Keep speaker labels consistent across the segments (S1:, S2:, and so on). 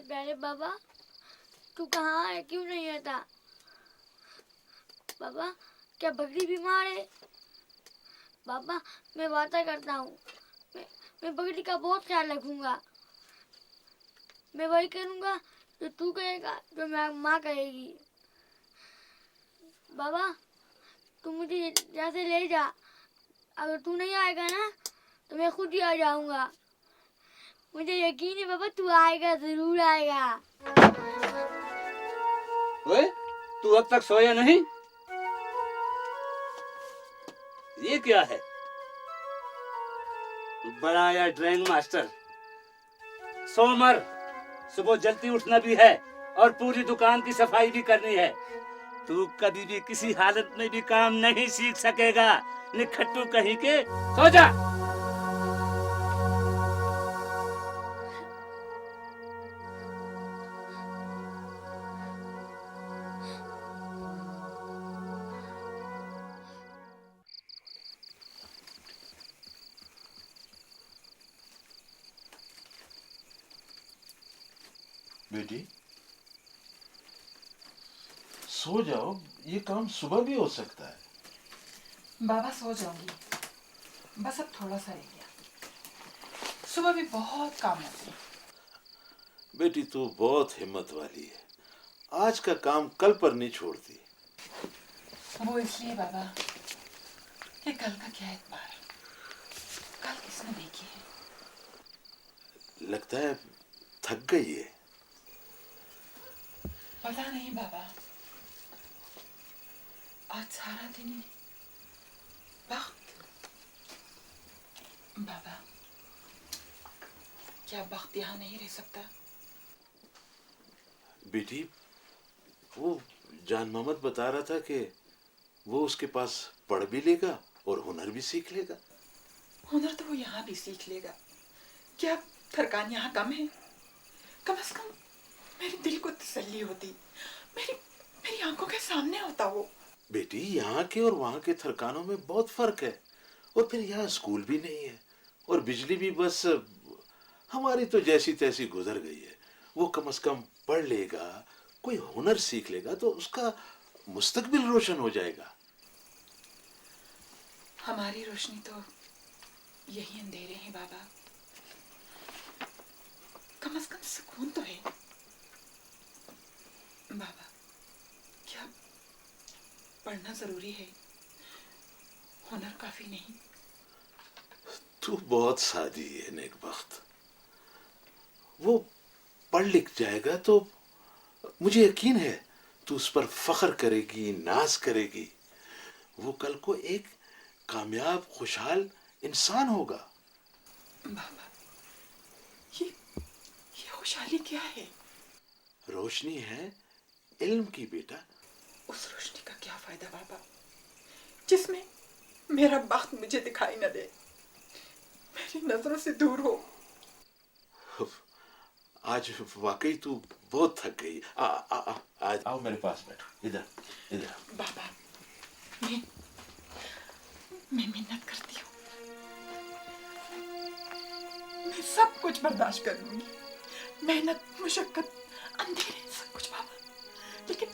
S1: प्यारे बाबा, तू कहाँ है? क्यों नहीं आता? बाबा, क्या बकरी बीमार है? बाबा, मैं वादा करता हूँ, मैं बकरी का बहुत ख्याल रखूंगा। मैं वही करूंगा जो तू कहेगा, जो माँ कहेगी। बाबा, तू मुझे यहाँ से ले जा। अगर तू नहीं आएगा ना, तो मैं खुद ही आ जाऊंगा। मुझे यकीन है बाबा, तू आएगा, जरूर आएगा।
S2: ओए, तू अब तक सोया नहीं? ये क्या है? बड़ा आया ड्राइंग मास्टर। सो मर, सुबह जल्दी उठना भी है और पूरी दुकान की सफाई भी करनी है। तू कभी भी किसी हालत में भी काम नहीं सीख सकेगा, निखट्टू कहीं के। सो जा।
S3: बेटी सो जाओ, ये काम सुबह भी हो सकता है।
S4: बाबा सो जाऊंगी, बस अब थोड़ा सा रह गया। सुबह भी बहुत काम होते हैं।
S3: बेटी तू बहुत हिम्मत वाली है, आज का काम कल पर नहीं छोड़ती।
S4: वो इसलिए बाबा कि कल का क्या एतबार, कल किसने देखी है।
S3: लगता है थक गई है।
S4: पता नहीं बाबा, आज सारा दिन ही वक्त। बाबा, क्या वक्त यहाँ नहीं रह सकता?
S3: बेटी वो जान मोहम्मद बता रहा था कि वो उसके पास पढ़ भी लेगा और हुनर भी सीख लेगा।
S4: हुनर तो वो यहाँ भी सीख लेगा। क्या थरकान यहाँ कम है? कम से कम मेरे दिल को तसल्ली होती, मेरी आंखों के सामने होता वो।
S3: बेटी यहाँ के और वहाँ के थरकानों में बहुत फर्क है, और फिर यहाँ स्कूल भी नहीं है और बिजली भी बस हमारी तो जैसी तैसी गुजर गई है। वो कम से कम पढ़ लेगा, कोई हुनर सीख लेगा तो उसका मुस्तकबिल रोशन हो जाएगा।
S4: हमारी रोशनी तो यही अंधेरे हैं बाबा। कम से कम सुकून तो है। बाबा, क्या पढ़ना जरूरी है? हुनर काफी नहीं?
S3: तू बहुत सादी है नेकबख्त। वो पढ़ लिख जाएगा तो मुझे यकीन है तू उस पर फख्र करेगी, नाज करेगी। वो कल को एक कामयाब खुशहाल इंसान होगा।
S4: बाबा, ये खुशहाली क्या है?
S3: रोशनी है इल्म की बेटा।
S4: उस रोशनी का क्या फायदा बाबा, जिसमें मेरा बख्त मुझे दिखाई न दे, मेरी नजरों से दूर हो।
S3: आज वाकई तू बहुत थक गई। आज आओ मेरे पास बैठो, इधर इधर।
S4: बाबा, मैं मिन्नत करती हूँ, मैं सब कुछ बर्दाश्त कर लूंगी। मेहनत, मुशक्कत, अंधेरे, सब कुछ बाबा, लेकिन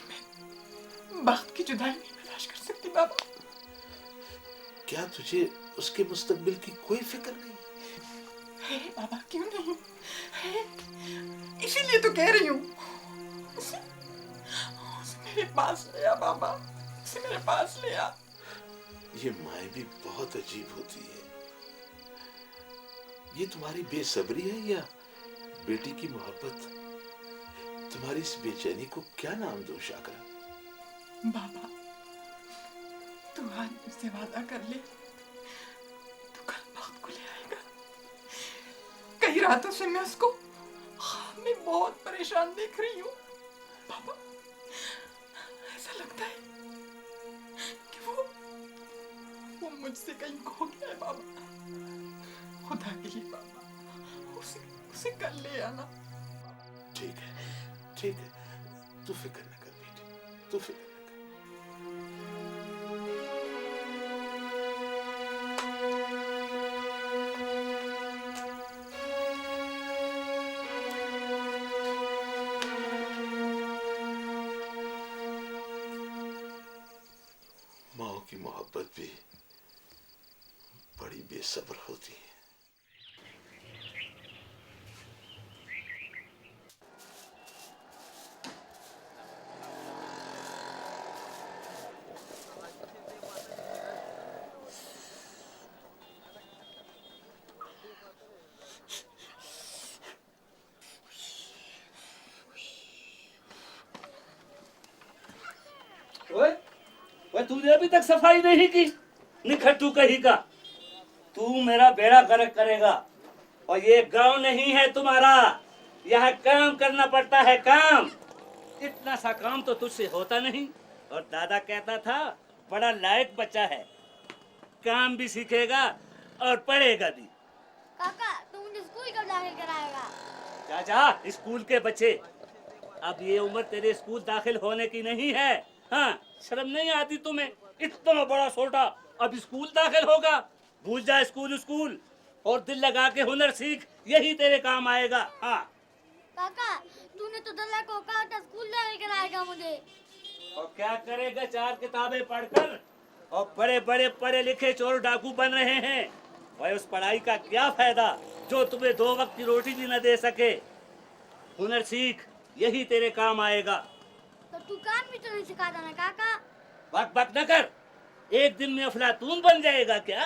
S4: मैं बख्त की जुदाई नहीं बर्दाश्त कर सकती बाबा।
S3: क्या तुझे उसके मुस्तकबिल की कोई फिक्र नहीं
S4: है बाबा? क्यों नहीं है? इसीलिए तो कह रही हूँ, उसे मेरे पास ले आ बाबा, उसे मेरे पास ले आ।
S3: ये माएँ भी बहुत अजीब होती है। ये तुम्हारी बेसब्री है या बेटी की मोहब्बत? तुम्हारी इस बेचैनी को क्या नाम दूं शाकरा?
S4: बाबा, तू आज मुझसे वादा कर ले, तू कल वक्त को ले आएगा। कई रातों से मैं उसको ख्वाब में बहुत परेशान देख रही हूँ बाबा। ऐसा लगता है कि वो मुझसे कहीं खो गया है बाबा। खुदा के लिए बाबा, उसे कल ले आना।
S3: ठीक है, तू फिक्र न कर बेटी, तू फिक्र न कर। की मोहब्बत भी बड़ी बेसब्र होती है।
S2: ओए, ओए तूने अभी तक सफाई नहीं की, निखट्टू कहीं का। तू मेरा बेड़ा गर्क करेगा। और ये गांव नहीं है तुम्हारा, यहाँ काम करना पड़ता है, काम। इतना सा काम तो तुझसे होता नहीं। और दादा कहता था बड़ा लायक बच्चा है, काम भी सीखेगा और पढ़ेगा भी।
S1: काका तू मुझे स्कूल कब दाखिल कराएगा?
S2: जा जा, स्कूल के बच्चे, अब ये उम्र तेरे स्कूल दाखिल होने की नहीं है। हाँ, शर्म नहीं आती तुम्हें? इतना बड़ा छोटा अब स्कूल दाखिल होगा? भूल जा स्कूल, स्कूल और दिल लगा के हुनर सीख, यही तेरे काम आएगा। हाँ।
S1: काका तूने तो दल्ला को कहा था स्कूल दाखिल कराएगा मुझे।
S2: और क्या करेगा 4 किताबें पढ़कर? और बड़े बड़े पढ़े लिखे चोर डाकू बन रहे हैं। और उस पढ़ाई का क्या फायदा जो तुम्हें 2 वक्त की रोटी भी न दे सके? हुनर सीख, यही तेरे काम आएगा।
S1: तो तू काम भी तो नहीं सिखाता ना काका।
S2: बक बक न कर, एक दिन में अफलातून बन जाएगा क्या?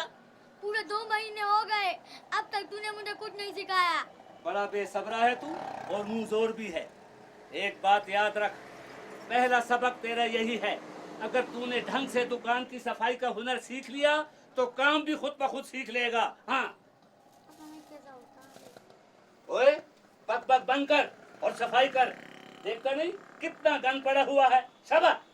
S1: पूरे 2 महीने हो गए, अब तक तूने मुझे कुछ नहीं सिखाया।
S2: बड़ा बेसब्रा है तू और मुंह जोर भी है। एक बात याद रख, पहला सबक तेरा यही है, अगर तूने ढंग से दुकान की सफाई का हुनर सीख लिया तो काम भी खुद ब खुद सीख लेगा। हाँ।
S1: पता नहीं कैसा होता है।
S2: ओए, बक बक बंद कर और सफाई कर। देखता नहीं कितना गंद पड़ा हुआ है। शाबाश।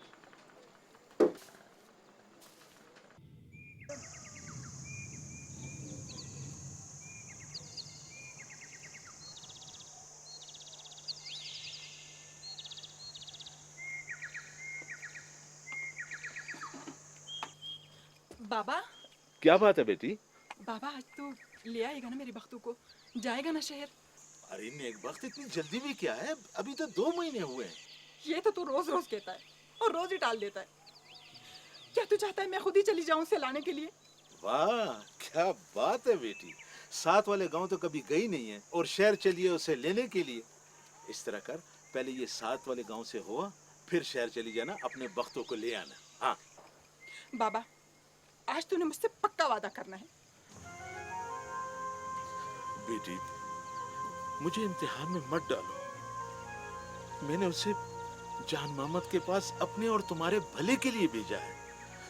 S4: बाबा,
S3: क्या बात है बेटी?
S4: बाबा आज तो ले आएगा ना मेरी बख्तू को? जाएगा ना शहर?
S3: अरे नेक वक्त, इतनी जल्दी भी क्या है? अभी तो 2 महीने हुए हैं।
S4: ये तो तू रोज रोज कहता है और रोज ही टाल देता है। क्या तू चाहता है मैं खुद ही चली जाऊं उसे लाने के लिए?
S3: वाह, क्या बात है बेटी। साथ वाले गांव तो कभी गई नहीं है और शहर चलिए उसे लेने के लिए। इस तरह कर, पहले ये साथ वाले गांव से हुआ, फिर शहर चली जाना, अपने बख्तों को ले आना। हाँ
S4: बाबा, आज तूने मुझसे पक्का वादा करना है।
S3: बेटी, मुझे इम्तिहान में मत डालो। मैंने उसे जान मोहम्मद के पास अपने और तुम्हारे भले के लिए भेजा है।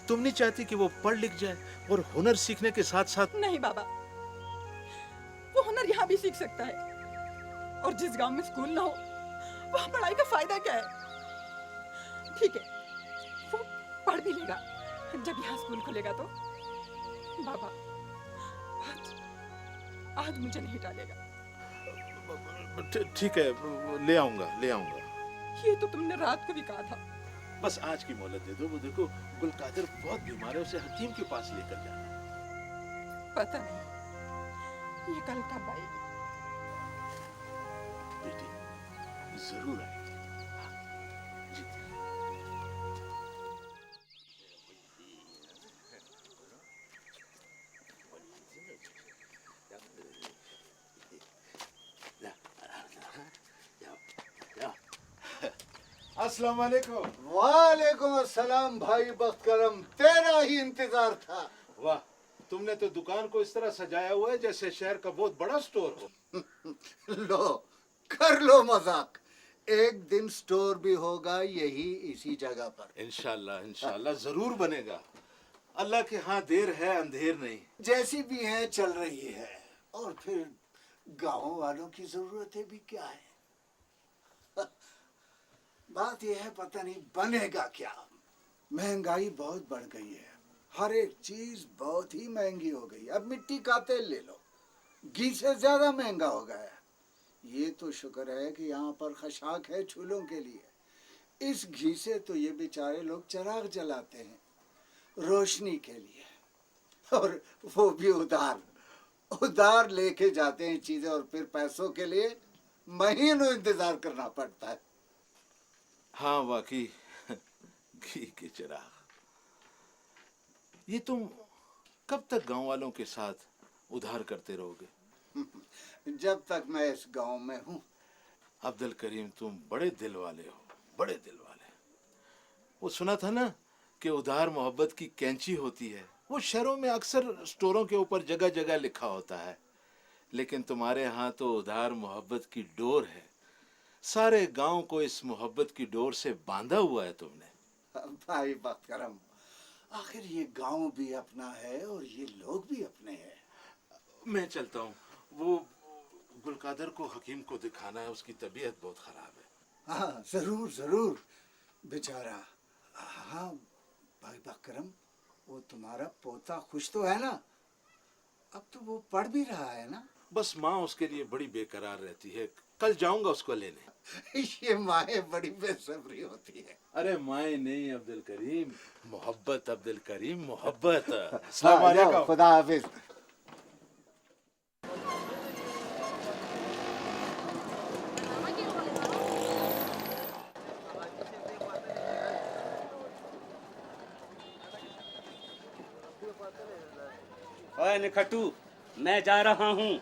S3: तुम नहीं चाहती कि वो पढ़ लिख जाए और हुनर सीखने के साथ साथ?
S4: नहीं बाबा, वो हुनर यहाँ भी सीख सकता है। और जिस गांव में स्कूल ना हो वहाँ पढ़ाई का फायदा क्या है? ठीक है, वो पढ़ भी लेगा जब यहाँ स्कूल खुलेगा तो। बाबा, आज मुझे नहीं डालेगा।
S3: ठीक है, ले आऊंगा, ले आऊंगा।
S4: ये तो तुमने रात को भी कहा था।
S3: बस आज की मोहलत दे दो। वो देखो, गुलकादर बहुत बीमार है, उसे हकीम के पास लेकर जाना।
S4: पता नहीं ये कल कब आएगी।
S3: बेटी, जरूर आएगी। अस्सलाम वालेकुम।
S5: वालेकुम अस्सलाम भाई बख्तरम, तेरा ही इंतजार था।
S3: वाह, तुमने तो दुकान को इस तरह सजाया हुआ है जैसे शहर का बहुत बड़ा स्टोर हो।
S5: लो, कर लो मजाक। एक दिन स्टोर भी होगा यही इसी जगह पर।
S3: इंशाल्लाह, इंशाल्लाह जरूर बनेगा। अल्लाह के हाँ देर है, अंधेर नहीं।
S5: जैसी भी है चल रही है। और फिर गांव वालों की जरूरतें भी क्या है? बात यह है, पता नहीं बनेगा क्या। महंगाई बहुत बढ़ गई है, हर एक चीज बहुत ही महंगी हो गई। अब मिट्टी का तेल ले लो, घी से ज्यादा महंगा हो गया है। ये तो शुक्र है कि यहाँ पर खशाक है चूल्हों के लिए। इस घी से तो ये बेचारे लोग चिराग जलाते हैं रोशनी के लिए, और वो भी उधार उधार लेके जाते हैं चीजें, और फिर पैसों के लिए महीनों इंतजार करना पड़ता है।
S3: हाँ वाकई, घी के चिराग। ये तुम कब तक गांव वालों के साथ उधार करते रहोगे?
S5: जब तक मैं इस गांव में हूँ।
S3: अब्दुल करीम, तुम बड़े दिल वाले हो, बड़े दिल वाले। वो सुना था ना कि उधार मोहब्बत की कैंची होती है। वो शहरों में अक्सर स्टोरों के ऊपर जगह जगह लिखा होता है, लेकिन तुम्हारे यहाँ तो उधार मोहब्बत की डोर है। सारे गांव को इस मोहब्बत की डोर से बांधा हुआ है तुमने।
S5: भाई बकरम, आखिर ये गांव भी अपना है और ये लोग भी अपने हैं।
S3: मैं चलता हूँ, वो गुलकादर को हकीम को दिखाना है, उसकी तबीयत बहुत खराब है।
S5: हाँ जरूर जरूर, बेचारा। हाँ भाई बकरम, वो तुम्हारा पोता खुश तो है ना? अब तो वो पढ़ भी रहा है ना?
S3: बस माँ उसके लिए बड़ी बेकरार रहती है। कल जाऊंगा उसको लेने।
S5: ये माएँ बड़ी बेसब्री होती है।
S3: अरे माए नहीं अब्दुल करीम, मोहब्बत अब्दुल करीम, मोहब्बत। अस्सलाम
S5: हाँ, जाओ,
S3: वालेकुम।
S5: खुदा हाफिज।
S2: ओए निखट्टू, मैं जा रहा हूँ।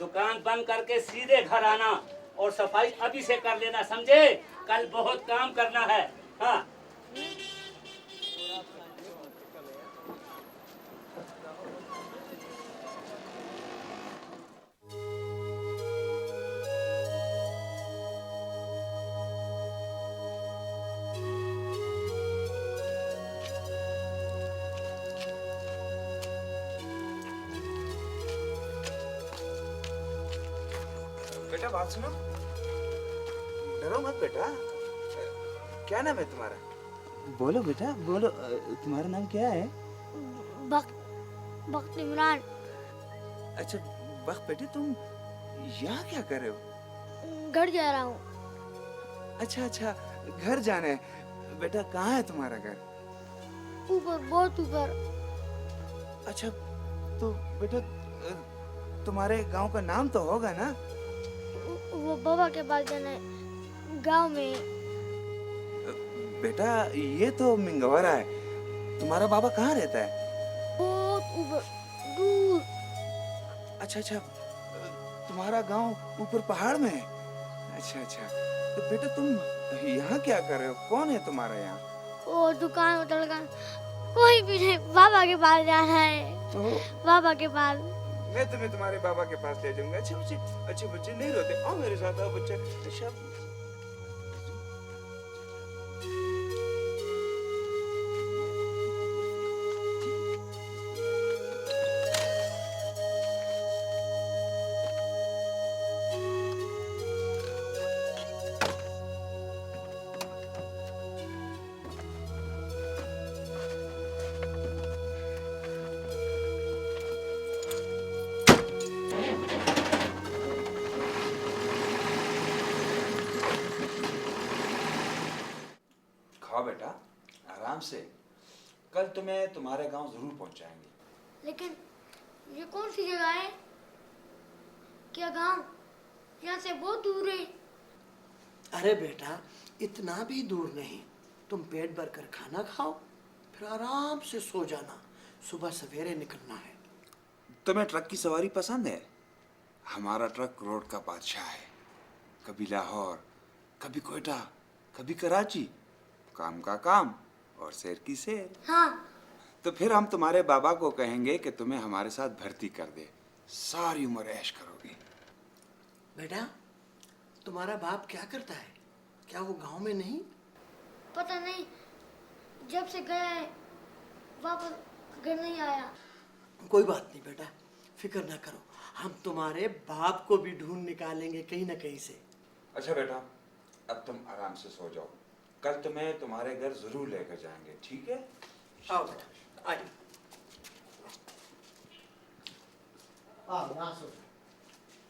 S2: दुकान बंद करके सीधे घर आना और सफाई अभी से कर लेना, समझे? कल बहुत काम करना है। हाँ।
S6: बेटा बात सुनो, डरो मत बेटा। क्या नाम है तुम्हारा? बोलो बेटा बोलो, तुम्हारा नाम क्या है?
S1: वक्त इमरान।
S6: अच्छा बख बेटे, तुम यहाँ क्या कर रहे हो?
S1: घर जा रहा हूँ।
S6: अच्छा अच्छा, घर जाना है। बेटा कहाँ है तुम्हारा घर?
S1: ऊपर, बहुत ऊपर।
S6: अच्छा तो बेटा तुम्हारे गांव का नाम तो होगा ना?
S1: वो बाबा के पास जाना है, गांव में।
S6: बेटा ये तो मिंगवारा है। तुम्हारा बाबा कहाँ रहता है?
S1: बहुत ऊपर, दूर।
S6: अच्छा अच्छा, तुम्हारा गांव ऊपर पहाड़ में है। अच्छा अच्छा, तो बेटा तुम यहाँ क्या कर रहे हो? कौन है तुम्हारा यहाँ?
S1: वो दुकान होटल का कोई भी नहीं, बाबा के पास जाना है।
S6: तो
S1: बाबा के पास।
S6: मैं तुम्हें तुम्हारे बाबा के पास ले जाऊंगा। अच्छे बच्चे नहीं रोते, आओ मेरे साथ, आओ बच्चे। अच्छा खाओ बेटा, आराम से। कल तुम्हें तुम्हारे गांव जरूर पहुंचाएंगे।
S1: लेकिन ये कौन सी जगह है? क्या गांव यहाँ से बहुत दूर है?
S7: अरे बेटा, इतना भी दूर नहीं। तुम पेट भर कर खाना खाओ, फिर आराम से सो जाना। सुबह सवेरे निकलना है।
S6: तुम्हें ट्रक की सवारी पसंद है? हमारा ट्रक रोड का बादशाह है। कभी लाहौर, कभी कोयटा, कभी कराची। काम का काम और सैर की सैर।
S1: हाँ।
S6: तो फिर हम तुम्हारे बाबा को कहेंगे कि तुम्हें हमारे साथ भर्ती कर दे। सारी उम्र ऐश करोगे।
S7: बेटा, तुम्हारा बाप क्या करता है? क्या वो गांव में नहीं?
S1: पता नहीं, जब से गया है वापस घर नहीं आया।
S7: कोई बात नहीं बेटा, फिक्र ना करो। हम तुम्हारे बाप को भी ढूंढ निकालेंगे कहीं ना कहीं से।
S6: अच्छा बेटा, अब तुम आराम से सो जाओ। कल तुम्हें तुम्हारे घर जरूर लेकर जाएंगे, ठीक है?
S7: आओ बेटा, आइए। आओ, यहाँ सो जाओ।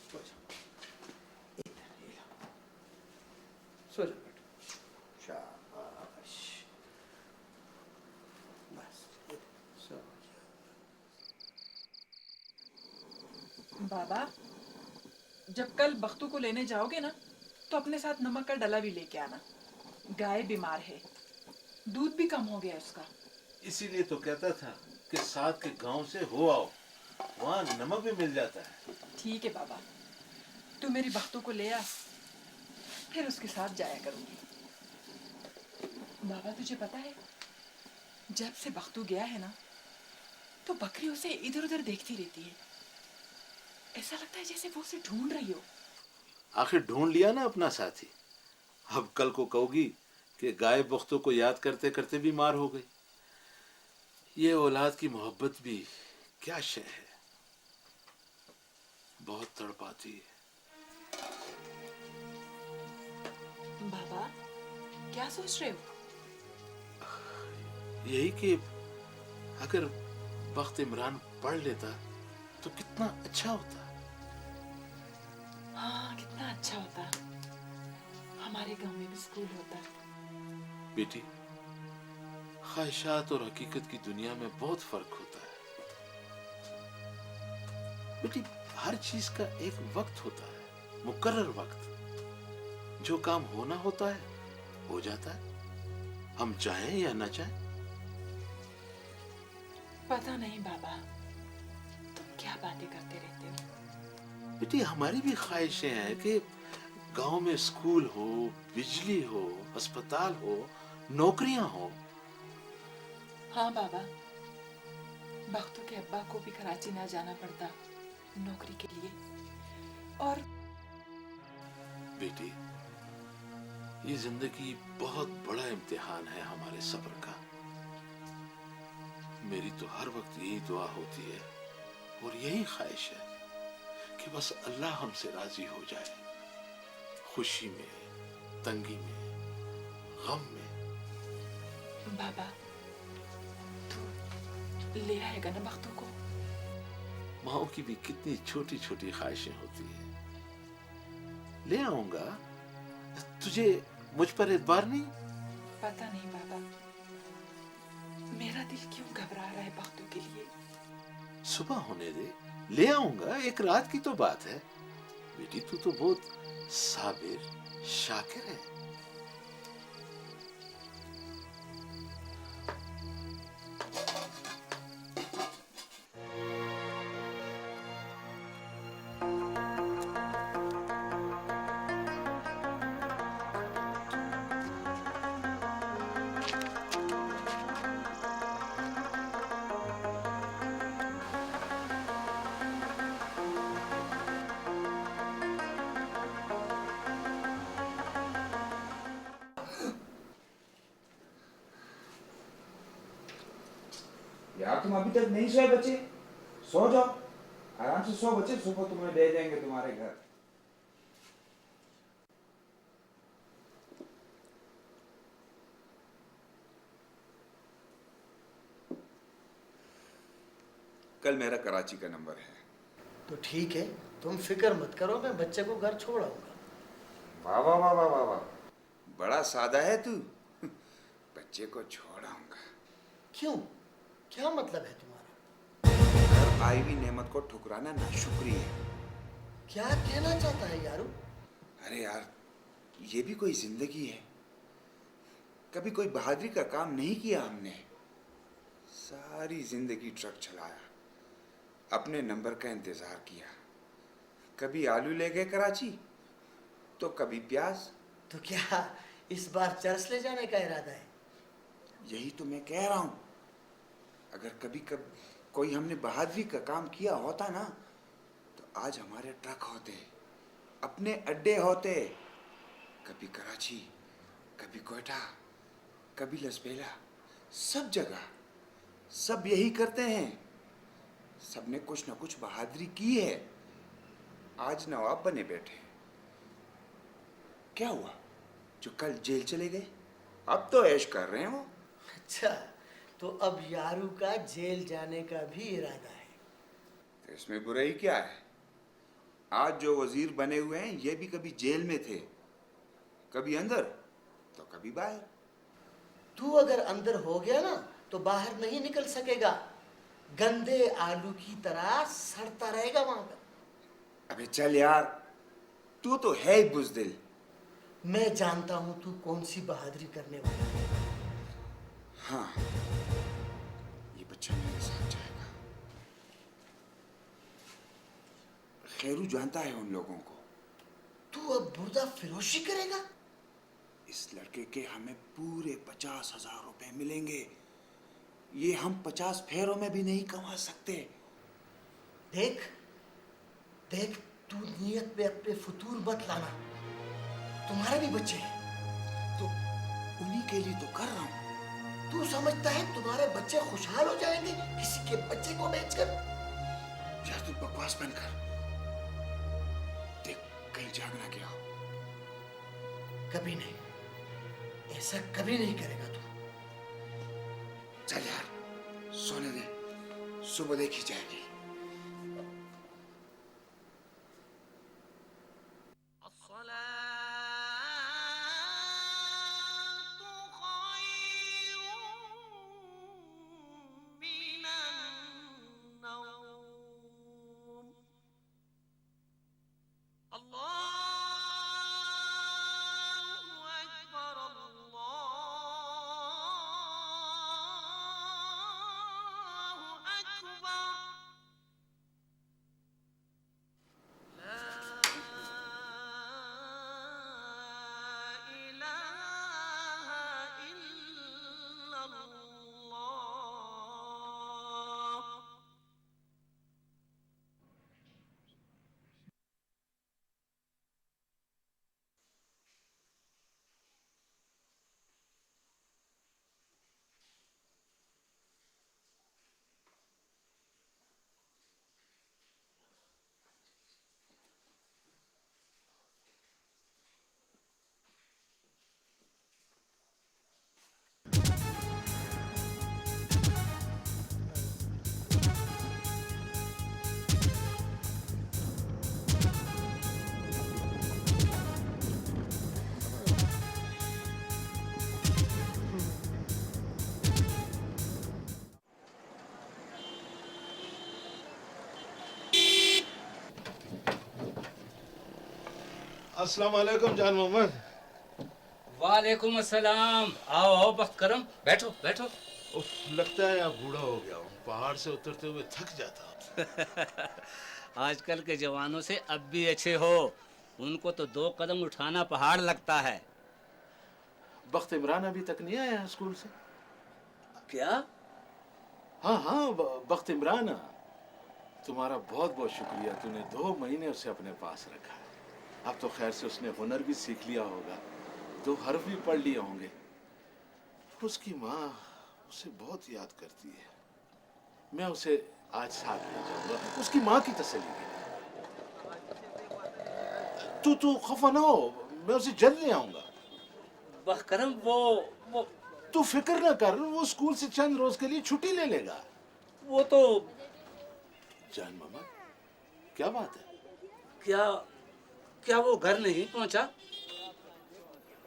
S7: सो जाओ। इधर, ये लो। सो जाओ बेटा। शाबाश। बस, सो जाओ।
S4: बाबा, जब कल बख्तू को लेने जाओगे ना, तो अपने साथ नमक का डला भी लेके आना। गाय बीमार है, दूध भी कम हो गया उसका।
S3: इसीलिए तो कहता था कि साथ के गांव से हो आओ, वहाँ नमक भी मिल जाता है।
S4: ठीक है बाबा, तू मेरी बख्तू को ले आ, फिर उसके साथ जाया करूंगी। बाबा तुझे पता है, जब से बख्तू गया है ना, तो बकरी उसे इधर उधर देखती रहती है। ऐसा लगता है जैसे वो उसे ढूंढ रही हो।
S3: आखिर ढूंढ लिया ना अपना साथी। अब कल को कहोगी कि गाय बख्तों को याद करते करते बीमार हो गई। ये औलाद की मोहब्बत भी क्या शय है, बहुत तड़पाती है।
S4: बाबा क्या सोच रहे हो?
S3: यही कि अगर बख्त इमरान पढ़ लेता तो कितना अच्छा होता।
S4: हाँ, कितना अच्छा होता। हमारे गांव में भी स्कूल होता।
S3: बेटी, ख्वाहिशात और हकीकत की दुनिया में बहुत फर्क होता है। बेटी, हर चीज का एक वक्त होता है, मुकर्रर वक्त। जो काम होना होता है हो जाता है, हम चाहें या ना चाहें।
S4: पता नहीं बाबा, तुम क्या बातें करते रहते हो।
S3: बेटी, हमारी भी ख्वाहिशें हैं कि गांव में स्कूल हो, बिजली हो, अस्पताल हो, नौकरियां हो।
S4: हाँ बाबा, बख्तू के अब्बा को भी कराची ना जाना पड़ता नौकरी के लिए। और
S3: बेटी, ये जिंदगी बहुत बड़ा इम्तिहान है हमारे सब्र का। मेरी तो हर वक्त यही दुआ होती है और यही ख्वाहिश है कि बस अल्लाह हमसे राजी हो जाए, खुशी में, तंगी में, गम में।
S4: बाबा, तू ले आएगा ना बख्तू को?
S3: माओ की भी कितनी छोटी छोटी ख्वाहिशें होती हैं। ले आऊंगा। तुझे मुझ पर एतबार नहीं?
S4: पता नहीं बाबा, मेरा दिल क्यों घबरा रहा है बख्तू के लिए।
S3: सुबह होने दे, ले आऊंगा। एक रात की तो बात है। बेटी, तू तो बहुत साबिर, शाकिर है।
S6: यार तुम अभी तक नहीं सोए बच्चे? सो जाओ, आराम से सो बच्चे, सुबह तुम्हें दे देंगे तुम्हारे घर। कल मेरा कराची का नंबर है।
S7: तो ठीक है, तुम फिक्र मत करो, मैं बच्चे को घर छोड़ आऊंगा।
S6: वाह वाह वाह वाह वाह वाह, बड़ा सादा है तू। बच्चे को छोड़ आऊंगा?
S7: क्यों, क्या मतलब है तुम्हारा?
S6: घर आई हुई नेमत को ठुकराना नाशुक्री है।
S7: क्या कहना चाहता है यारू?
S6: अरे यार, ये भी कोई जिंदगी है? कभी कोई बहादुरी का काम नहीं किया हमने। सारी जिंदगी ट्रक चलाया, अपने नंबर का इंतजार किया। कभी आलू ले गए कराची, तो कभी प्याज।
S7: तो क्या इस बार चर्च ले जाने का इरादा है?
S6: यही तो मैं कह रहा हूं। अगर कभी कोई हमने बहादुरी का काम किया होता ना, तो आज हमारे ट्रक होते, अपने अड्डे होते। कभी कराची, कभी कोयटा, कभी लसबेला, सब जगह सब यही करते हैं। सबने कुछ ना कुछ बहादुरी की है। आज नवाब बने बैठे। क्या हुआ जो कल जेल चले गए? अब तो ऐश कर रहे हैं वो।
S7: अच्छा, तो अब यारू का जेल जाने का भी इरादा है?
S6: तो इसमें बुराई क्या है? आज जो वजीर बने हुए हैं, ये भी कभी जेल में थे, कभी अंदर तो कभी बाहर।
S7: तू अगर अंदर हो गया ना, तो बाहर नहीं निकल सकेगा। गंदे आलू की तरह सड़ता रहेगा वहां पर।
S6: अबे चल यार, तू तो है ही बुज़दिल।
S7: मैं जानता हूं तू कौन सी बहादुरी करने वाला है।
S6: हाँ, खैरू जानता है उन लोगों को।
S7: तू अब मुर्दा फिरोशी करेगा?
S6: इस लड़के के हमें पूरे 50,000 रुपए मिलेंगे। ये हम 50 फेरों में भी नहीं कमा सकते।
S7: देख देख, तू नियत में अपने फतूर मत लाना, तुम्हारे भी बच्चे हैं।
S6: तो उन्हीं के लिए तो कर रहा हूँ।
S7: तू समझता है तुम्हारे बच्चे खुशहाल हो जाएंगे किसी के बच्चे को बेचकर?
S6: या तू बकवास बंद कर। देख, कहीं जागना क्या हो।
S7: कभी नहीं, ऐसा कभी नहीं करेगा तू।
S6: चल यार, सोने दे, सुबह देखी जाएगी।
S3: अस्सलाम वालेकुम जान मोहम्मद।
S2: वालेकुम अस्सलाम। आओ आओ बख्त करम, बैठो बैठो।
S3: उफ, लगता है अब बूढ़ा हो गया हूँ, पहाड़ से उतरते हुए थक जाता हूँ।
S2: आजकल के जवानों से अब भी अच्छे हो, उनको तो 2 कदम उठाना पहाड़ लगता है।
S3: बख्त इमरान अभी तक नहीं आया स्कूल से?
S2: क्या?
S3: हाँ हाँ, बख्त इमरान, तुम्हारा बहुत बहुत शुक्रिया, तूने 2 महीने उसे अपने पास रखा। अब तो खैर से उसने हुनर भी सीख लिया होगा, 2 हर्फ भी पढ़ लिए होंगे। उसकी माँ उसे बहुत याद करती है। मैं उसे आज साथ ले जाऊंगा, उसकी माँ की तसल्ली के लिए। तू खफा ना हो, मैं उसे जल्द ले आऊंगा।
S2: बखरम वो
S3: तू फिक्र ना कर, वो स्कूल से चंद रोज के लिए छुट्टी ले लेगा।
S2: वो तो
S3: जान मामा, क्या बात है?
S2: क्या वो घर नहीं पहुंचा?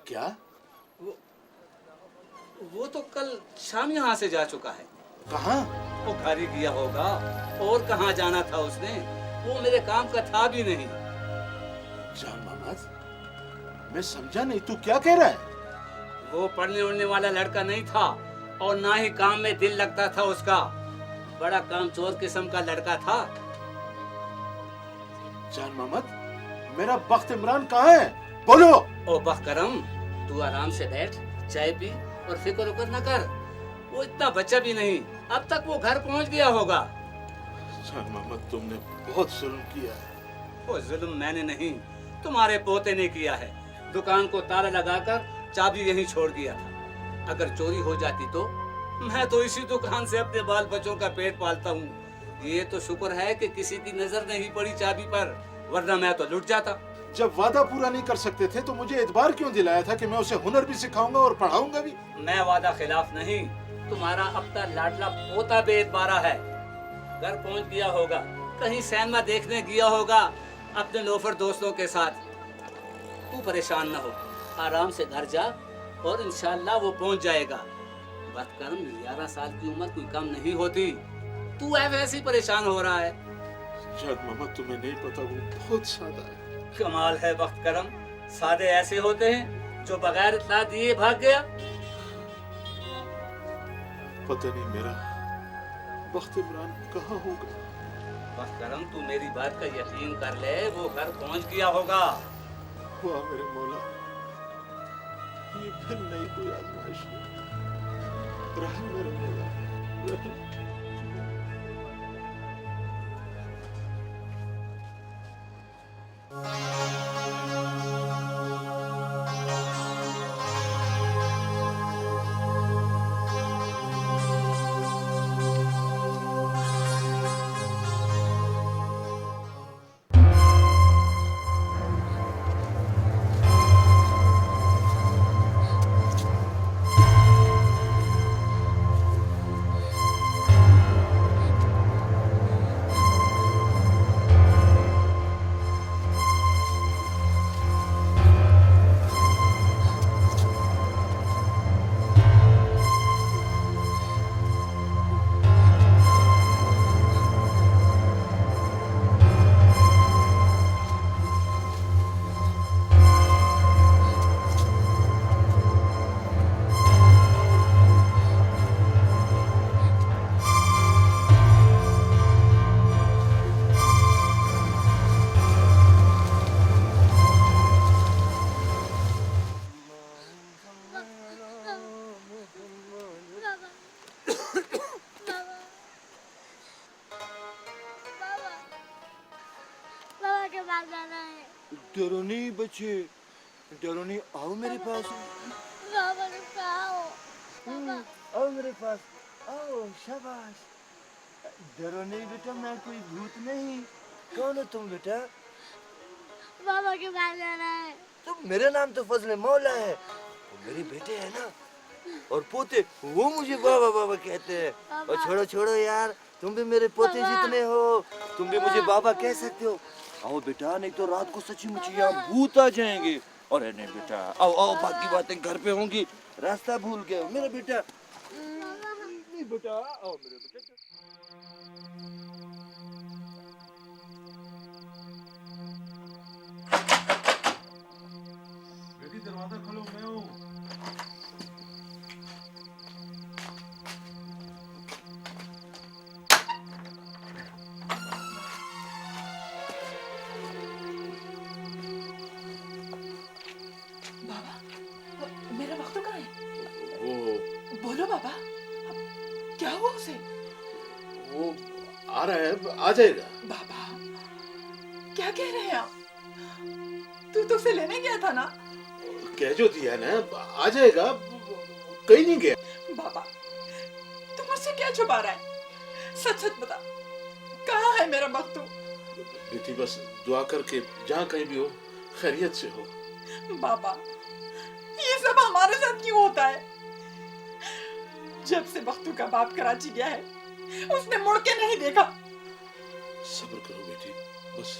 S3: क्या?
S2: वो तो कल शाम यहाँ से जा चुका है।
S3: कहाँ?
S2: वो घर ही गया होगा, और कहाँ जाना था उसने? वो मेरे काम का था भी नहीं।
S3: जान मामा, मैं समझा नहीं, तू क्या कह रहा है?
S2: वो पढ़ने उड़ने वाला लड़का नहीं था, और ना ही काम में दिल लगता था उसका। बड़ा कामचोर किस्म का लड़का था।
S3: जान मोहम्मद, मेरा बख्त इमरान कहाँ है? बोलो।
S2: ओ बखरम, तू आराम से बैठ, चाय पी और फिक्र उकर न कर। वो इतना बच्चा भी नहीं, अब तक वो घर पहुंच गया होगा।
S3: जान मोहम्मद, तुमने बहुत जुल्म किया है।
S2: वो जुल्म मैंने नहीं, तुम्हारे पोते ने किया है। दुकान को ताला लगाकर चाबी यहीं छोड़ दिया था। अगर चोरी हो जाती तो मैं तो इसी दुकान से अपने बाल बच्चों का पेट पालता हूँ। ये तो शुक्र है कि किसी की नजर नहीं पड़ी चाबी पर, वरना मैं तो लुट जाता।
S3: जब वादा पूरा नहीं कर सकते थे तो मुझे एतबार क्यों दिलाया था कि मैं उसे हुनर भी सिखाऊंगा और पढ़ाऊंगा भी?
S2: मैं वादा खिलाफ नहीं, तुम्हारा अब तक लाडला पोता बेएतबारा है। घर पहुंच गया होगा, कहीं सिनेमा देखने गया होगा अपने लोफर दोस्तों के साथ। तू परेशान न हो, आराम से घर जा और इंशाल्लाह वो पहुंच जाएगा। बदकर्म, 11 साल की उम्र कोई कम नहीं होती। तू वैसे ही परेशान हो रहा है।
S3: जान मामा, तुम्हें नहीं पता, वो बहुत सादा है।
S2: कमाल है बख्तकरम, सादे ऐसे होते हैं जो बगैर इत्तला दिए भाग गया।
S3: पता नहीं मेरा बख्त इमरान कहाँ होगा।
S2: बस करम, तू मेरी बात का यकीन कर ले, वो घर पहुंच गया होगा।
S3: वाह मेरे मौला, ये फिर नई कोई आजमाइश है। रहम मेरे मौला, रहम।
S1: बाबा के पास जाना है।
S8: डरो नहीं बच्चे, डरो नहीं, आओ मेरे पास,
S1: बाबा के पास आओ। बाबा
S8: आओ मेरे पास, आओ, शाबाश। डरो नहीं बेटा, मैं कोई भूत नहीं। कौन हो तुम बेटा?
S1: बाबा के पास जाना है।
S8: तो मेरा नाम तो फजल मौला है, वो मेरे बेटे है ना, और पोते वो मुझे बाबा बाबा कहते हैं। और छोड़ो छोड़ो यार, तुम भी मेरे पोते जितने हो, तुम भी मुझे बाबा कह सकते हो। आओ बेटा, नहीं तो रात को सच्ची मुच्ची यहाँ भूत आ जाएंगे। अरे नहीं बेटा, आओ आओ, बाकी बातें घर पे होंगी, रास्ता भूल गए हो मेरा बेटा। नहीं बेटा, आओ मेरे बेटा।
S3: बेटी दरवाजा खोलो, मैं हूँ।
S4: बाबा, मेरा वक्त कहाँ है?
S3: वो
S4: बोलो बाबा, क्या हुआ उसे?
S3: वो आ रहा है, आ जाएगा।
S4: बाबा, क्या कह रहे हैं आप? तू तो उसे लेने गया था ना?
S3: कह जो दिया ना, आ जाएगा, कहीं नहीं गया।
S4: बाबा, तू मुझसे क्या छुपा रहा है? सच सच बता, कहाँ है मेरा मकतू?
S3: बेटी बस दुआ करके जहाँ कहीं भी हो, खैरियत से हो।
S4: बाबा, ये सब हमारे साथ क्यों होता है? जब से बख्तू का बाप कराची गया है, उसने मुड़ के नहीं देखा।
S3: सब्र करो बेटी, बस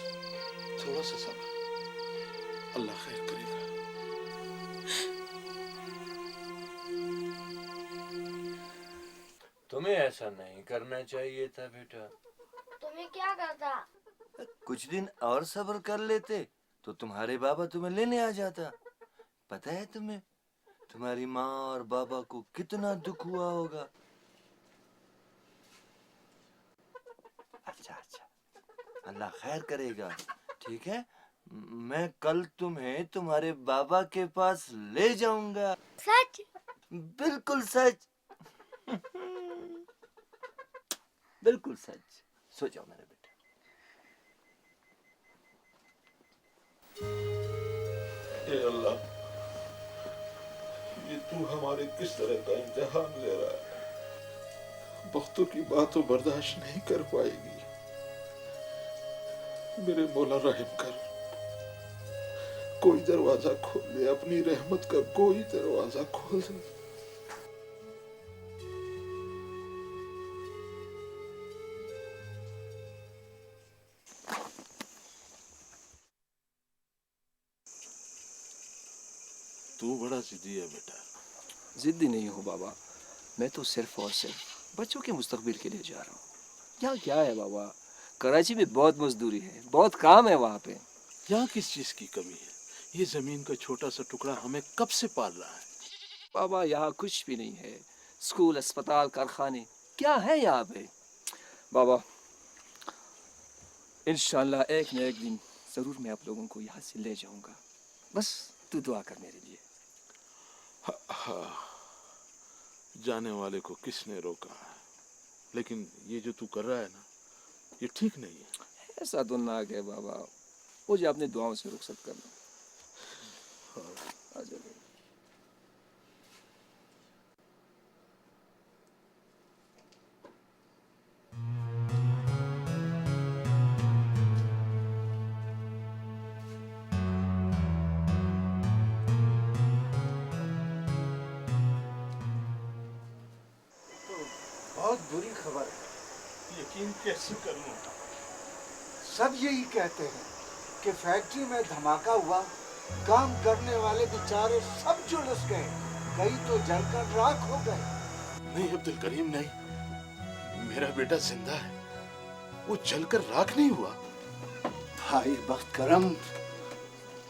S3: थोड़ा सा सब्र, अल्लाह खैर करेगा।
S8: तुम्हें ऐसा नहीं करना चाहिए था बेटा।
S1: तुम्हें क्या करता?
S8: कुछ दिन और सब्र कर लेते तो तुम्हारे बाबा तुम्हें लेने आ जाता। पता है तुम्हें, तुम्हारी माँ और बाबा को कितना दुख हुआ होगा। अच्छा अच्छा, अल्लाह खैर करेगा, ठीक है। मैं कल तुम्हें तुम्हारे बाबा के पास ले जाऊंगा।
S1: सच?
S8: बिल्कुल सच। बिल्कुल सच। सो जाओ मेरे बेटे।
S3: ए अल्लाह, ये तू हमारे किस तरह का इम्तिहान ले रहा है। बख्तों की बात तो बर्दाश्त नहीं कर पाएगी। मेरे मौला रहम कर, कोई दरवाजा खोल दे, अपनी रहमत का कोई दरवाजा खोल दे। तू बड़ा जिद्दी है बेटा।
S9: जिद्दी नहीं हो बाबा, मैं तो सिर्फ और सिर्फ बच्चों के मुस्तकबिल के लिए जा रहा हूँ। यहाँ क्या है बाबा, कराची में बहुत मजदूरी है, बहुत काम है वहाँ पे।
S3: यहाँ किस चीज की कमी है? ये जमीन का छोटा सा टुकड़ा हमें कब से पाल रहा है।
S9: बाबा यहाँ कुछ भी नहीं है, स्कूल, अस्पताल, कारखाने क्या है यहाँ पे? बाबा इंशाल्लाह एक न एक दिन ज़रूर मैं आप लोगों को यहाँ से ले जाऊंगा। बस तू दुआ कर मेरे लिए।
S3: जाने वाले को किसने रोका है, लेकिन ये जो तू कर रहा है ना, ये ठीक नहीं है।
S9: ऐसा तो ना कहे बाबा, मुझे अपनी दुआओं से रुखसत करना। आ जाओ।
S5: बहुत बुरी खबर है।
S3: यकीन कैसे करूं?
S5: सब यही कहते हैं कि फैक्ट्री में धमाका हुआ, काम करने वाले बेचारे सब झुलस गए, कई तो जलकर राख हो गए।
S3: नहीं अब्दुल करीम, नहीं, मेरा बेटा जिंदा है, वो जलकर राख नहीं हुआ।
S5: भाई बख्त करम,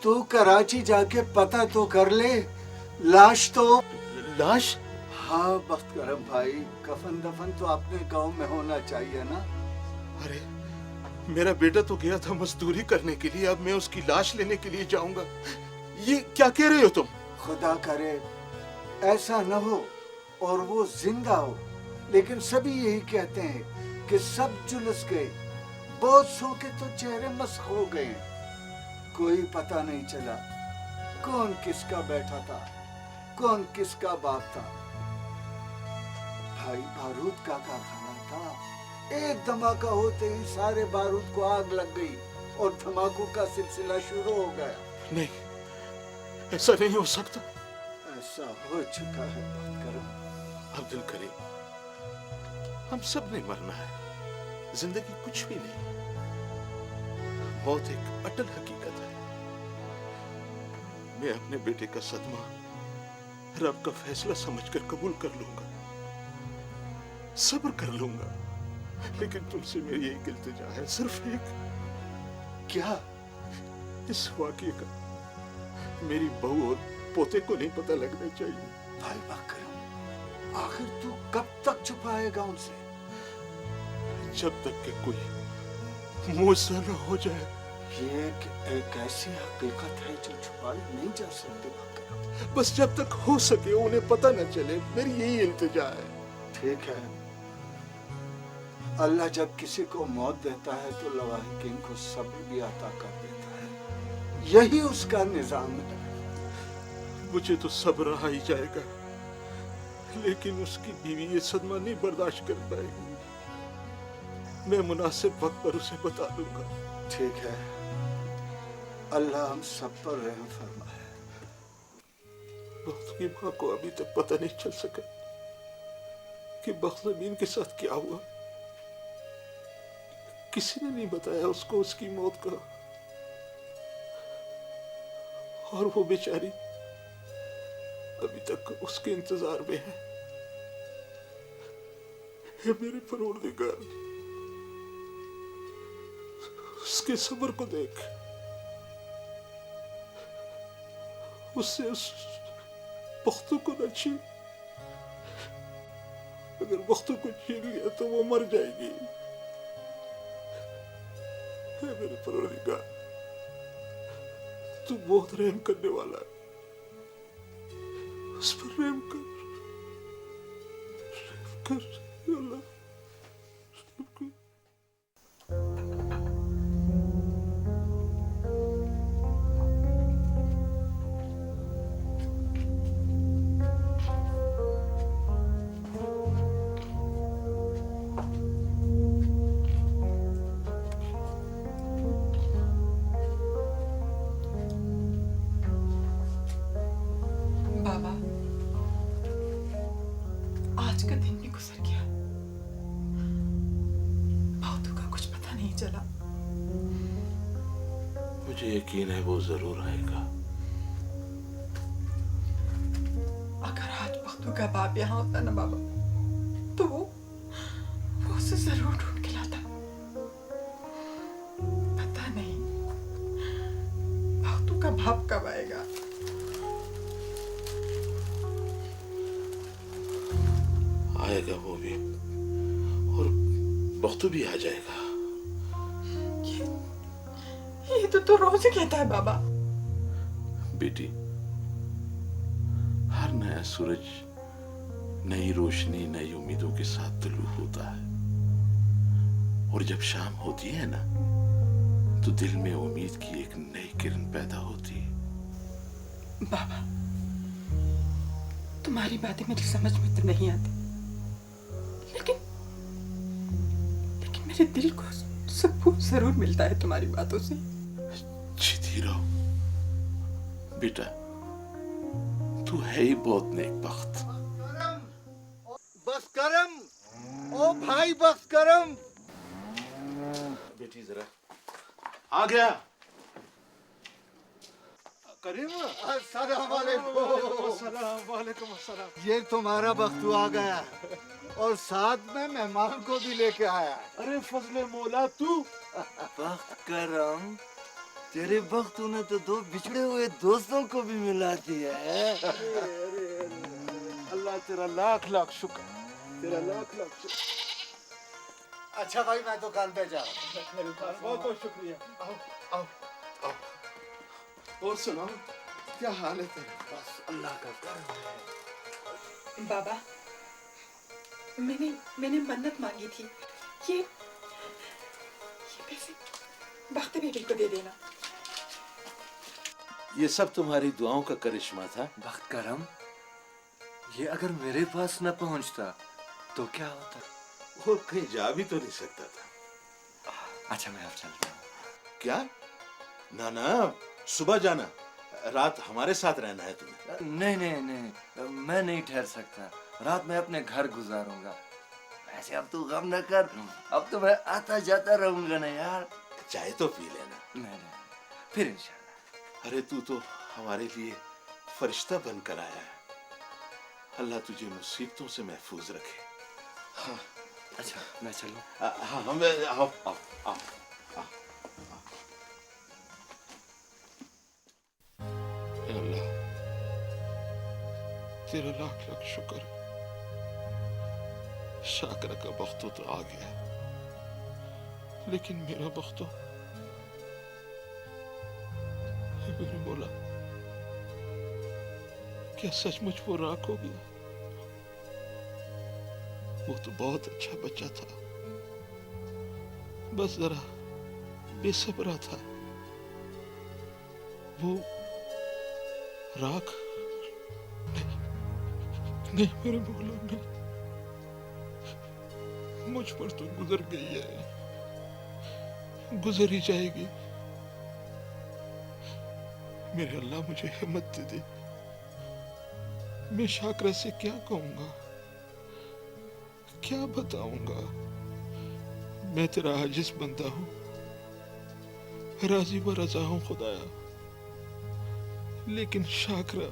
S5: तू कराची जाके पता तो कर ले, लाश तो
S3: लाश?
S5: हाँ बख्त करम भाई, कफन दफन तो अपने गांव में होना चाहिए ना।
S3: अरे मेरा बेटा तो गया था मजदूरी करने के लिए, अब मैं उसकी लाश लेने के लिए जाऊंगा। ये क्या कह रहे हो तुम?
S5: खुदा करे ऐसा न हो और वो जिंदा हो, लेकिन सभी यही कहते हैं कि सब झुलस गए, बहुत सो के तो चेहरे मस्क हो गए, कोई पता नहीं चला कौन किसका बैठा था, कौन किसका बाप था। भाई बारूद का कारखाना था, एक धमाका होते ही सारे बारूद को आग लग गई और धमाकों का सिलसिला शुरू हो गया।
S3: नहीं, ऐसा नहीं हो सकता।
S5: ऐसा हो चुका है बात करो।
S3: अब्दुल करीम, हम सब ने मरना है, जिंदगी कुछ भी नहीं, मौत एक अटल हकीकत है। मैं अपने बेटे का सदमा रब का फैसला समझकर कबूल कर लूंगा, सब्र कर लूंगा, लेकिन तुमसे मेरी एक इल्तिजा है, सिर्फ एक।
S5: क्या?
S3: इस वाक़ये का मेरी बहू और पोते को नहीं पता लगना चाहिए।
S5: भाई बकरम, आखिर तू कब तक छुपाएगा उनसे?
S3: जब तक कि कोई मुझसे न हो जाए।
S5: ये एक ऐसी हकीकत है जो छुपाई नहीं जा सकती बकरम।
S3: बस जब तक हो सके उन्हें पता न चले, मेरी यही इल्तिजा है।
S5: ठीक है, अल्लाह जब किसी को मौत देता है तो लवाहिकीन को सब्र भी अता कर देता है, यही उसका निजाम है।
S3: मुझे तो सब्र रहा ही जाएगा, लेकिन उसकी बीवी ये सदमा नहीं बर्दाश्त कर पाएगी। मैं मुनासिब वक्त पर उसे बता दूंगा।
S5: ठीक है, अल्लाह हम सब पर रहम फरमाए।
S3: बख्त की माँ को अभी तक पता नहीं चल सका कि बख्त ज़मीन के साथ क्या हुआ। किसी ने नहीं बताया उसको उसकी मौत का, और वो बेचारी अभी तक उसके इंतजार में है। हे मेरे परवरदिगार, उसके सब्र को देख, उससे उस बख्तों को न छीन। अगर बख्तों को छीन लिया तो वो मर जाएगी। हे मेरे परवरदिगार, तू बहुत रहम करने वाला है, उस पर रहम कर, अल्लाह।
S4: बाबा, आज का दिन भी गुजर गया, बहुतों का कुछ पता नहीं चला।
S3: मुझे यकीन है वो जरूर आएगा।
S4: अगर आज बहुतों का बाप यहाँ होता ना बाबा, तो वो उसे जरूर ढूंढ के लाता। पता नहीं बहुतों का बाप कब आएगा।
S3: आएगा वो भी, और बख्तू भी आ जाएगा।
S4: ये ये तो रोज ही कहता है बाबा।
S3: बेटी, हर नया सूरज नई रोशनी नई उम्मीदों के साथ तुलू होता है, और जब शाम होती है ना तो दिल में उम्मीद की एक नई किरण पैदा होती है।
S4: बाबा, तुम्हारी बातें मेरी समझ में तो नहीं आती, लेकिन मेरे दिल को सुकून जरूर मिलता है तुम्हारी बातों से।
S3: जीती रहो बेटा, तू है ही बहुत नेकबख्त।
S5: बस करम, ओ भाई बस करम।
S3: बेटी जरा आ गया। करीम,
S5: अस्सलाम वालेकुम।
S3: वालेकुम अस्सलाम।
S5: ये तुम्हारा बख्तू आ गया और साथ में मेहमान को भी लेके आया।
S3: अरे फजले मौला, तू
S8: बख्त करम, तेरे बख्तू ने तो दो बिछड़े हुए दोस्तों को भी मिला दिया है।
S3: अल्लाह तेरा लाख लाख शुक्र, तेरा लाख लाख शुक्र।
S5: अच्छा भाई, मैं दुकान पे जा रहा
S3: बहुत बहुत शुक्रिया। आओ आओ आओ। और सुनाओ, क्या हाल है तेरा?
S5: बस अल्लाह का करम है।
S4: बाबा, मैंने मन्नत मांगी थी, ये पैसे बख्त बेबी को दे देना।
S3: ये सब तुम्हारी दुआओं का करिश्मा था।
S8: बख्त करम, ये अगर मेरे पास न पहुंचता तो क्या होता?
S3: वो कहीं जा भी तो नहीं सकता था।
S8: अच्छा, मैं अब चलता हूँ।
S3: क्या? ना ना, सुबह जाना, रात हमारे साथ रहना है तुम्हें।
S8: नहीं नहीं नहीं, मैं नहीं ठहर सकता, रात में अपने घर गुजारूंगा। वैसे अब तू गम न कर, अब तो मैं आता जाता रहूंगा ना यार।
S3: चाय तो पी लेना।
S8: नहीं, फिर इंशाल्लाह।
S3: अरे तू तो हमारे लिए फरिश्ता बनकर आया है। अल्लाह तुझे मुसीबतों से महफूज रखे।
S8: हाँ, अच्छा मैं चलूं?
S3: हाँ, आओ आओ आओ। अल्लाह तेरा लाख लाख शुक्र। शाकरा का वक्त तो आ गया, लेकिन मेरा वक्त तो मेरे मौला, क्या सचमुच वो राख हो गया? वो तो बहुत अच्छा बच्चा था, बस जरा बेसब्रा था। वो राख नहीं मेरे मौला, नहीं, मुझ पर तो गुजर गई है, गुजर ही जाएगी। मेरे अल्लाह मुझे हिम्मत दे दे। मैं शाकरा से क्या कहूंगा, क्या बताऊंगा? मैं तेरा आजिज बंदा हूं, राजी व रजा हूं खुदाया, लेकिन शाकरा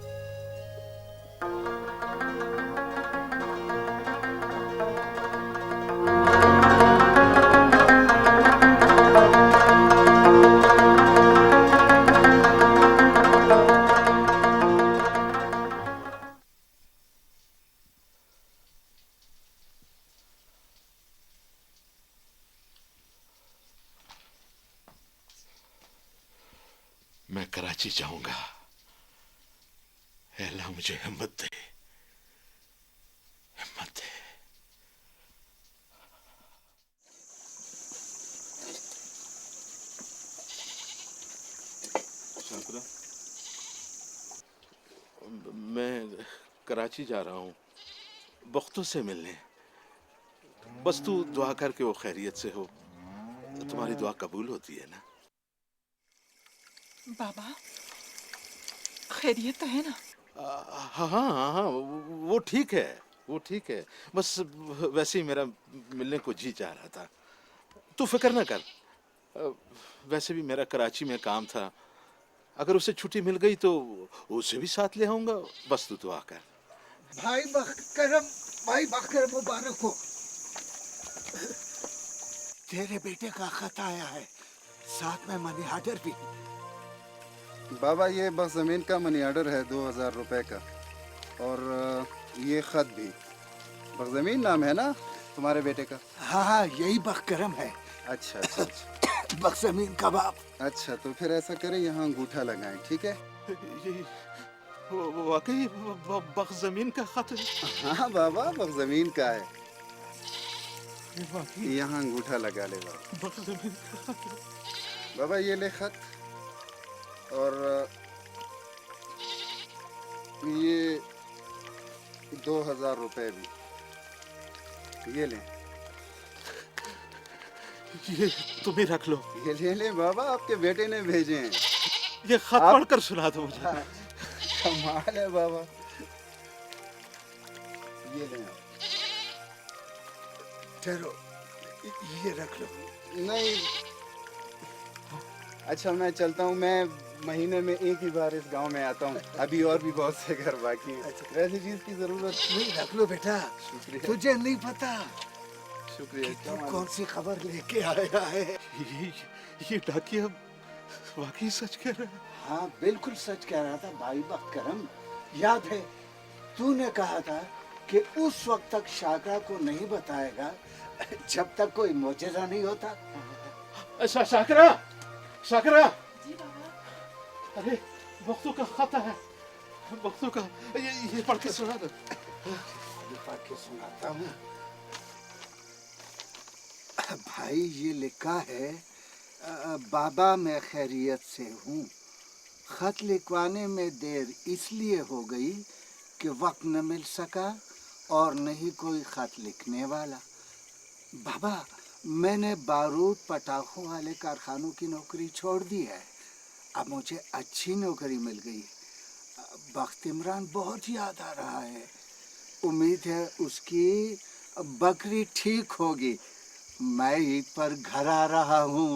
S3: मैं कराची जाऊंगा। ऐ अल्लाह मुझे हिम्मत दे, हिम्मत दे। शाकरा, मैं कराची जा रहा हूँ बख्तों से मिलने। बस तू दुआ कर के वो खैरियत से हो। तुम्हारी दुआ कबूल होती है ना?
S4: बाबा, खैरियत तो है ना?
S3: हाँ हाँ हाँ, वो ठीक है, वो ठीक है। बस वैसे ही मेरा मिलने को जी चाह रहा था। तू फिक्र ना कर। वैसे भी मेरा कराची में काम था, अगर उसे छुट्टी मिल गई तो उसे भी साथ ले आऊंगा। बस तू दुआ कर।
S5: भाई बखकर मुबारक हो। तेरे बेटे का खत आया है, साथ में मनी ऑर्डर भी।
S10: बाबा, ये बस ज़मीन का मनी ऑर्डर है 2000 रुपए का, और ये खत भी। बस ज़मीन नाम है ना तुम्हारे बेटे का?
S5: हाँ हाँ, यही बखकरम है।
S10: अच्छा अच्छा अच्छा।
S5: बकजमीन का बाप।
S10: अच्छा तो फिर ऐसा करें, यहाँ अंगूठा लगाएं, ठीक है?
S3: ये वाकई बख्जमीन का खत है?
S10: हाँ बाबा, बख्जमीन का है।
S3: वाकई
S10: यहाँ अंगूठा लगा ले बाबा।
S3: बख्जमीन का खत है।
S10: बाबा ये ले खत, और ये 2000 रुपए भी ये लें।
S3: ये तुम्हें रख लो।
S10: ये ले ले बाबा, आपके बेटे ने भेजे हैं।
S3: ये खत
S10: आप-
S3: पढ़कर सुना दो मुझे।
S10: कमाल है बाबा। ये लें आप।
S5: ठहरो, ये रख लो।
S10: नहीं, अच्छा मैं चलता हूँ, मैं महीने में एक ही बार इस गांव में आता हूँ, अभी और भी बहुत से घर बाकी हैं। वैसी चीज की जरूरत
S5: नहीं, रख लो बेटा।
S10: शुक्रिया।
S5: तुझे नहीं पता
S10: शुक्रिया।
S5: कि तू कौन सी खबर लेके आया है।
S3: ये डाकिया वाकई सच कह रहा है।
S5: हाँ बिल्कुल सच कह रहा था भाई बख्त करम। याद है तूने कहा था कि उस वक्त तक शाकरा को नहीं बताएगा जब तक कोई मोजेजा नहीं होता।
S3: शाकरा, शाकरा। अरे वक्तों का खत है, वक्तों का। ये पढ़ के सुना दो।
S5: पढ़ के सुनाता हूँ। भाई ये लिखा है, बाबा मैं खैरियत से हूँ। खत लिखवाने में देर इसलिए हो गई कि वक्त न मिल सका और नहीं कोई खत लिखने वाला। बाबा मैंने बारूद पटाखों वाले कारखानों की नौकरी छोड़ दी है, अब मुझे अच्छी नौकरी मिल गई। बख्त इमरान बहुत याद आ रहा है, उम्मीद है उसकी बकरी ठीक होगी। मैं ईद पर घर आ रहा हूँ।